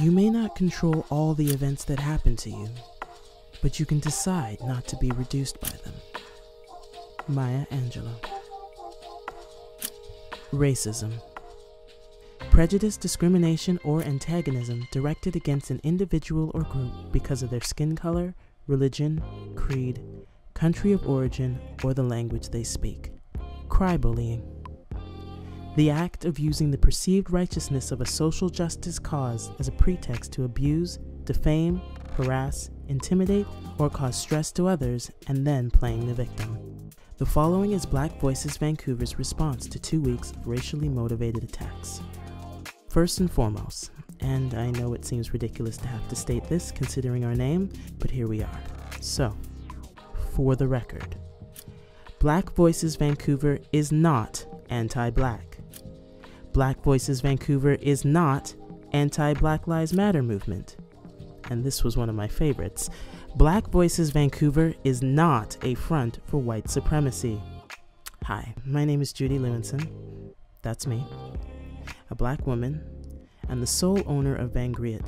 You may not control all the events that happen to you, but you can decide not to be reduced by them. Maya Angelou. Racism. Prejudice, discrimination, or antagonism directed against an individual or group because of their skin color, religion, creed, country of origin, or the language they speak. Crybullying. The act of using the perceived righteousness of a social justice cause as a pretext to abuse, defame, harass, intimidate, or cause stress to others, and then playing the victim. The following is Black Voices Vancouver's response to 2 weeks of racially motivated attacks. First and foremost, and I know it seems ridiculous to have to state this considering our name, but here we are. So, for the record, Black Voices Vancouver is not anti-Black. Black Voices Vancouver is not anti-Black Lives Matter movement. And this was one of my favorites. Black Voices Vancouver is not a front for white supremacy. Hi, my name is Judy Lewinson. That's me. A Black woman, and the sole owner of Van Griet,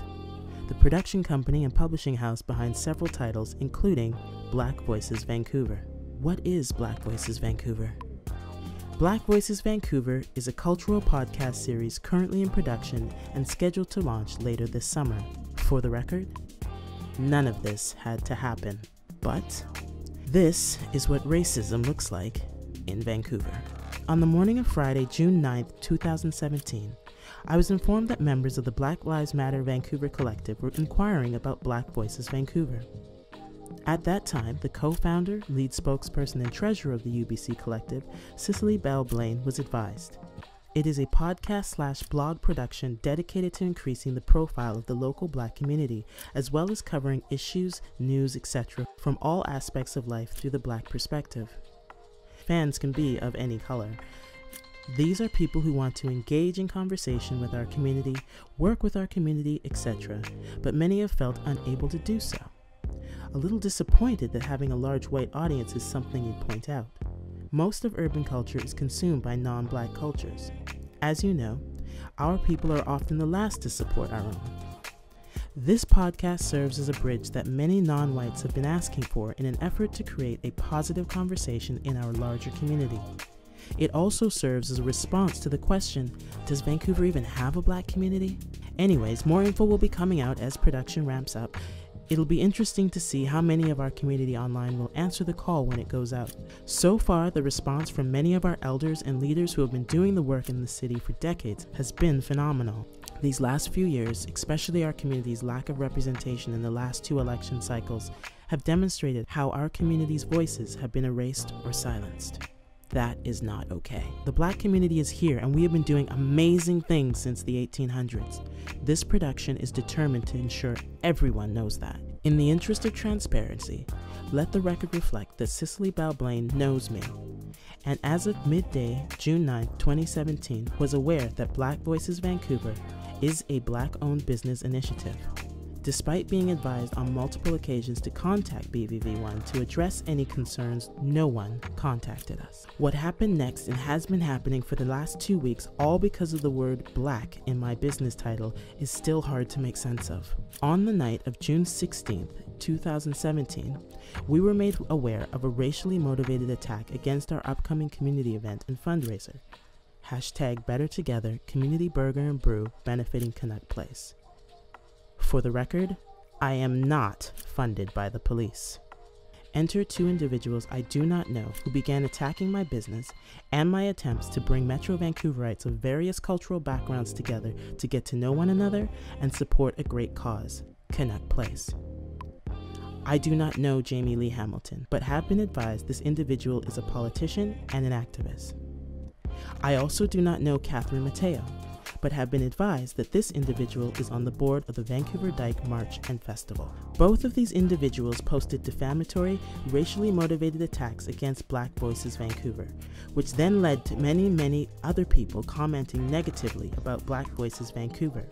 the production company and publishing house behind several titles, including Black Voices Vancouver. What is Black Voices Vancouver? Black Voices Vancouver is a cultural podcast series currently in production and scheduled to launch later this summer. For the record, none of this had to happen, but this is what racism looks like in Vancouver. On the morning of Friday, June 9th, 2017, I was informed that members of the Black Lives Matter Vancouver collective were inquiring about Black Voices Vancouver. At that time, the co-founder, lead spokesperson, and treasurer of the UBC collective, Cicely Bell Blaine, was advised. It is a podcast/blog production dedicated to increasing the profile of the local Black community, as well as covering issues, news, etc. from all aspects of life through the Black perspective. Fans can be of any color. These are people who want to engage in conversation with our community, work with our community, etc., but many have felt unable to do so. A little disappointed that having a large white audience is something you'd point out. Most of urban culture is consumed by non-Black cultures. As you know, our people are often the last to support our own. This podcast serves as a bridge that many non-whites have been asking for in an effort to create a positive conversation in our larger community. It also serves as a response to the question, does Vancouver even have a Black community? Anyways, more info will be coming out as production ramps up. It'll be interesting to see how many of our community online will answer the call when it goes out. So far, the response from many of our elders and leaders who have been doing the work in the city for decades has been phenomenal. These last few years, especially our community's lack of representation in the last 2 election cycles, have demonstrated how our community's voices have been erased or silenced. That is not okay. The Black community is here, and we have been doing amazing things since the 1800s. This production is determined to ensure everyone knows that. In the interest of transparency, let the record reflect that Cicely Bell Blaine knows me, and as of midday, June 9, 2017, was aware that Black Voices Vancouver is a Black-owned business initiative. Despite being advised on multiple occasions to contact BVVone to address any concerns, no one contacted us. What happened next and has been happening for the last 2 weeks, all because of the word Black in my business title, is still hard to make sense of. On the night of June 16th, 2017, we were made aware of a racially motivated attack against our upcoming community event and fundraiser. #BetterTogether Community Burger and Brew benefiting Canuck Place. For the record, I am not funded by the police. Enter 2 individuals I do not know who began attacking my business and my attempts to bring Metro Vancouverites of various cultural backgrounds together to get to know one another and support a great cause, Canuck Place. I do not know Jamie Lee Hamilton, but have been advised this individual is a politician and an activist. I also do not know Catherine Mateo, but have been advised that this individual is on the board of the Vancouver Dyke March and Festival. Both of these individuals posted defamatory, racially motivated attacks against Black Voices Vancouver, which then led to many other people commenting negatively about Black Voices Vancouver.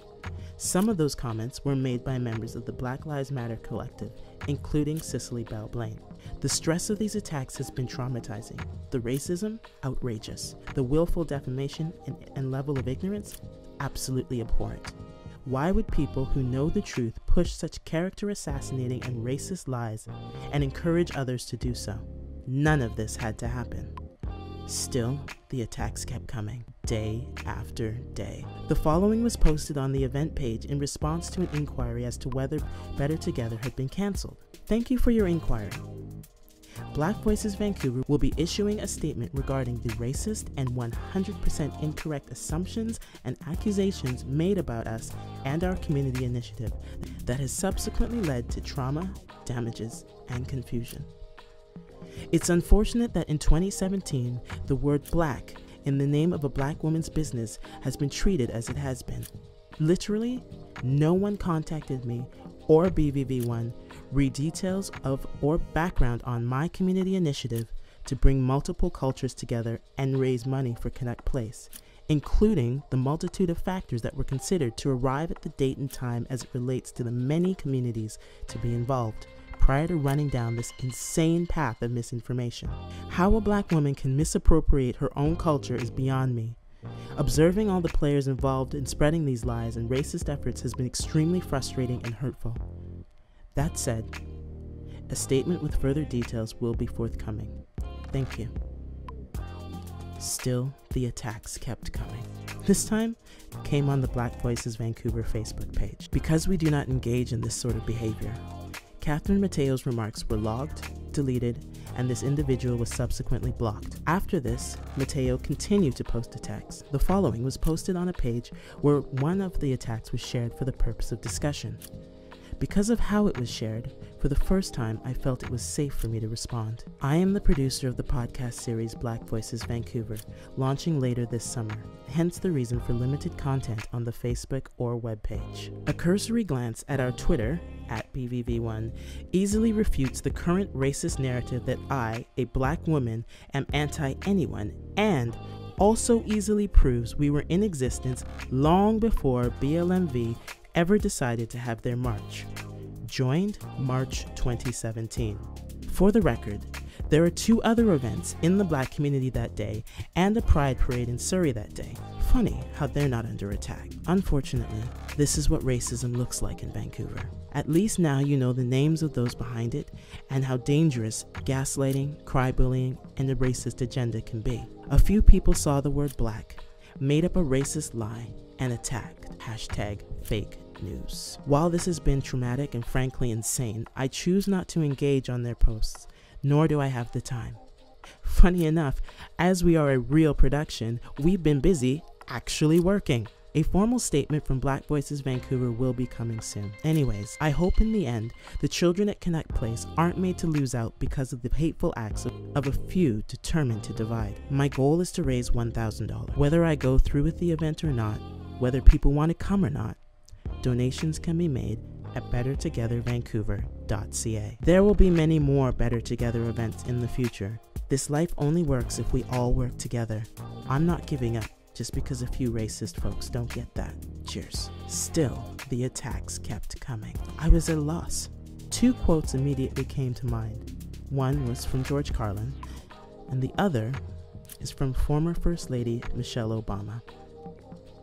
Some of those comments were made by members of the Black Lives Matter collective, including Cicely Bell Blaine. The stress of these attacks has been traumatizing. The racism, outrageous. The willful defamation and level of ignorance, absolutely abhorrent. Why would people who know the truth push such character assassinating and racist lies and encourage others to do so? None of this had to happen. Still, the attacks kept coming, day after day. The following was posted on the event page in response to an inquiry as to whether Better Together had been cancelled. Thank you for your inquiry. Black Voices Vancouver will be issuing a statement regarding the racist and 100% incorrect assumptions and accusations made about us and our community initiative that has subsequently led to trauma, damages, and confusion. It's unfortunate that in 2017, the word black in the name of a black woman's business has been treated as it has been. Literally, no one contacted me or BVVone read details of or background on my community initiative to bring multiple cultures together and raise money for Connect Place, including the multitude of factors that were considered to arrive at the date and time as it relates to the many communities to be involved, prior to running down this insane path of misinformation. How a black woman can misappropriate her own culture is beyond me. Observing all the players involved in spreading these lies and racist efforts has been extremely frustrating and hurtful. That said, a statement with further details will be forthcoming. Thank you. Still, the attacks kept coming. This time, came on the Black Voices Vancouver Facebook page. Because we do not engage in this sort of behavior, Catherine Mateo's remarks were logged, deleted, and this individual was subsequently blocked. After this, Mateo continued to post attacks. The following was posted on a page where one of the attacks was shared for the purpose of discussion. Because of how it was shared, for the first time I felt it was safe for me to respond. I am the producer of the podcast series Black Voices Vancouver, launching later this summer, hence the reason for limited content on the Facebook or webpage. A cursory glance at our Twitter, @BVVone, easily refutes the current racist narrative that I, a black woman, am anti-anyone, and also easily proves we were in existence long before BLMV ever decided to have their march, joined March 2017. For the record, there are 2 other events in the black community that day and a pride parade in Surrey that day. Funny how they're not under attack. Unfortunately, this is what racism looks like in Vancouver. At least now you know the names of those behind it and how dangerous gaslighting, cry-bullying, and a racist agenda can be. A few people saw the word black, made up a racist lie, and attacked. #fake news. While this has been traumatic and frankly insane, I choose not to engage on their posts, nor do I have the time. Funny enough, as we are a real production, we've been busy actually working. A formal statement from Black Voices Vancouver will be coming soon. Anyways, I hope in the end, the children at Connect Place aren't made to lose out because of the hateful acts of a few determined to divide. My goal is to raise $1,000. Whether I go through with the event or not, whether people want to come or not, donations can be made at bettertogethervancouver.ca. There will be many more Better Together events in the future. This life only works if we all work together. I'm not giving up just because a few racist folks don't get that. Cheers. Still, the attacks kept coming. I was at a loss. 2 quotes immediately came to mind. One was from George Carlin, and the other is from former First Lady Michelle Obama.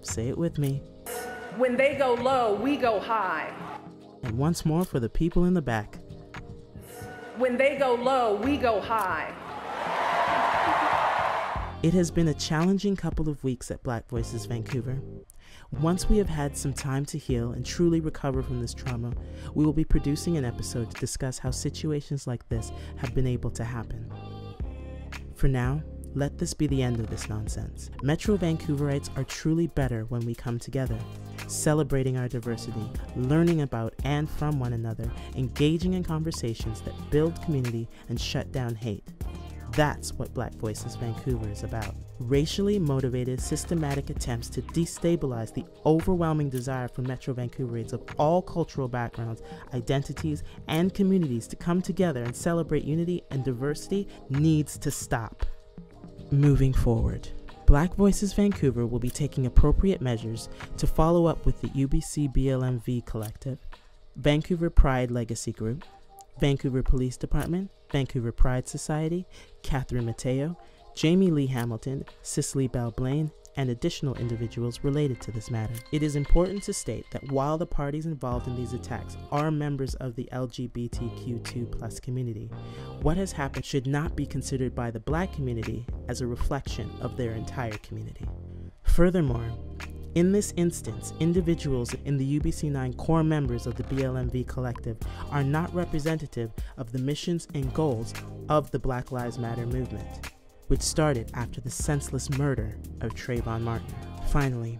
Say it with me. When they go low, we go high. And once more for the people in the back. When they go low, we go high. It has been a challenging couple of weeks at Black Voices Vancouver. Once we have had some time to heal and truly recover from this trauma, we will be producing an episode to discuss how situations like this have been able to happen. For now, let this be the end of this nonsense. Metro Vancouverites are truly better when we come together, celebrating our diversity, learning about and from one another, engaging in conversations that build community and shut down hate. That's what Black Voices Vancouver is about. Racially motivated, systematic attempts to destabilize the overwhelming desire for Metro Vancouverites of all cultural backgrounds, identities, and communities to come together and celebrate unity and diversity needs to stop. Moving forward, Black Voices Vancouver will be taking appropriate measures to follow up with the UBC BLMV Collective, Vancouver Pride Legacy Group, Vancouver Police Department, Vancouver Pride Society, Catherine Mateo, Jamie Lee Hamilton, Cicely Bell Blaine, and additional individuals related to this matter. It is important to state that while the parties involved in these attacks are members of the LGBTQ2+ community, what has happened should not be considered by the Black community as a reflection of their entire community. Furthermore, in this instance, individuals in the UBC9 core members of the BLMV collective are not representative of the missions and goals of the Black Lives Matter movement, which started after the senseless murder of Trayvon Martin. Finally,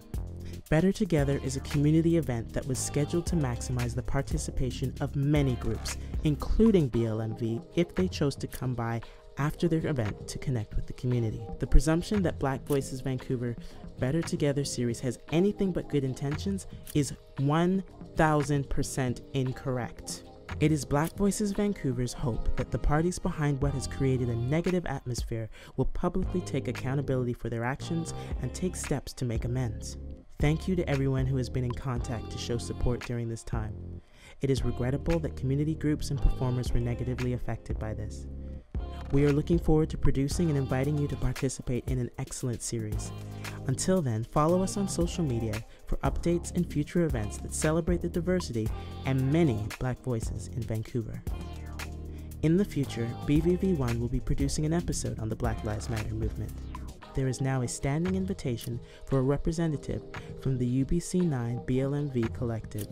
Better Together is a community event that was scheduled to maximize the participation of many groups, including BLMV, if they chose to come by after their event to connect with the community. The presumption that Black Voices Vancouver Better Together series has anything but good intentions is 1000% incorrect. It is Black Voices Vancouver's hope that the parties behind what has created a negative atmosphere will publicly take accountability for their actions and take steps to make amends. Thank you to everyone who has been in contact to show support during this time. It is regrettable that community groups and performers were negatively affected by this. We are looking forward to producing and inviting you to participate in an excellent series. Until then, follow us on social media for updates and future events that celebrate the diversity and many Black voices in Vancouver. In the future, BVVone will be producing an episode on the Black Lives Matter movement. There is now a standing invitation for a representative from the UBC9 BLMV collective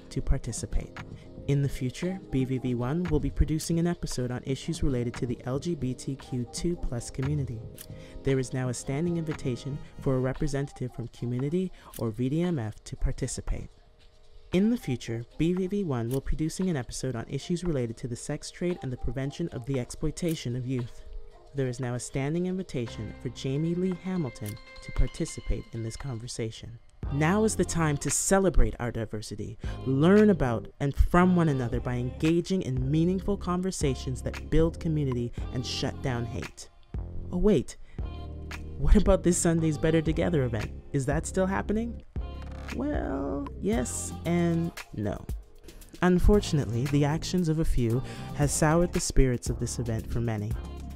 to participate. In the future, BVVone will be producing an episode on issues related to the LGBTQ2+ community. There is now a standing invitation for a representative from Community or VDMF to participate. In the future, BVVone will be producing an episode on issues related to the sex trade and the prevention of the exploitation of youth. There is now a standing invitation for Jamie Lee Hamilton to participate in this conversation. Now is the time to celebrate our diversity, learn about and from one another by engaging in meaningful conversations that build community and shut down hate. Oh wait, what about this Sunday's Better Together event? Is that still happening? Well, yes and no. Unfortunately, the actions of a few has soured the spirits of this event for many.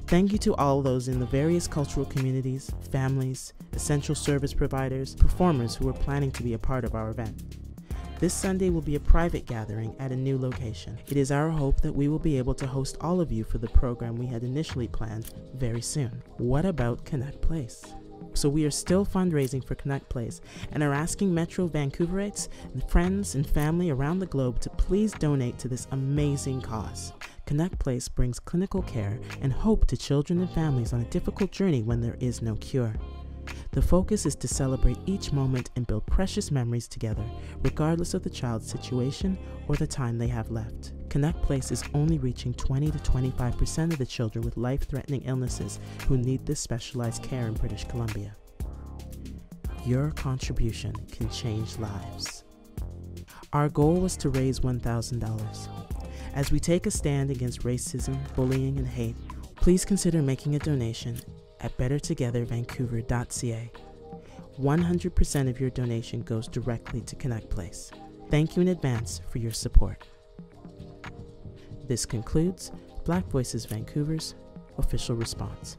Thank you to all those in the various cultural communities, families, essential service providers, performers who are planning to be a part of our event. This Sunday will be a private gathering at a new location. It is our hope that we will be able to host all of you for the program we had initially planned very soon. What about Connect Place? So we are still fundraising for Connect Place and are asking Metro Vancouverites, friends and family around the globe to please donate to this amazing cause. Connect Place brings clinical care and hope to children and families on a difficult journey when there is no cure. The focus is to celebrate each moment and build precious memories together, regardless of the child's situation or the time they have left. Connect Place is only reaching 20 to 25% of the children with life-threatening illnesses who need this specialized care in British Columbia. Your contribution can change lives. Our goal was to raise $1,000. As we take a stand against racism, bullying, and hate, please consider making a donation at bettertogethervancouver.ca. 100% of your donation goes directly to Connect Place. Thank you in advance for your support. This concludes Black Voices Vancouver's official response.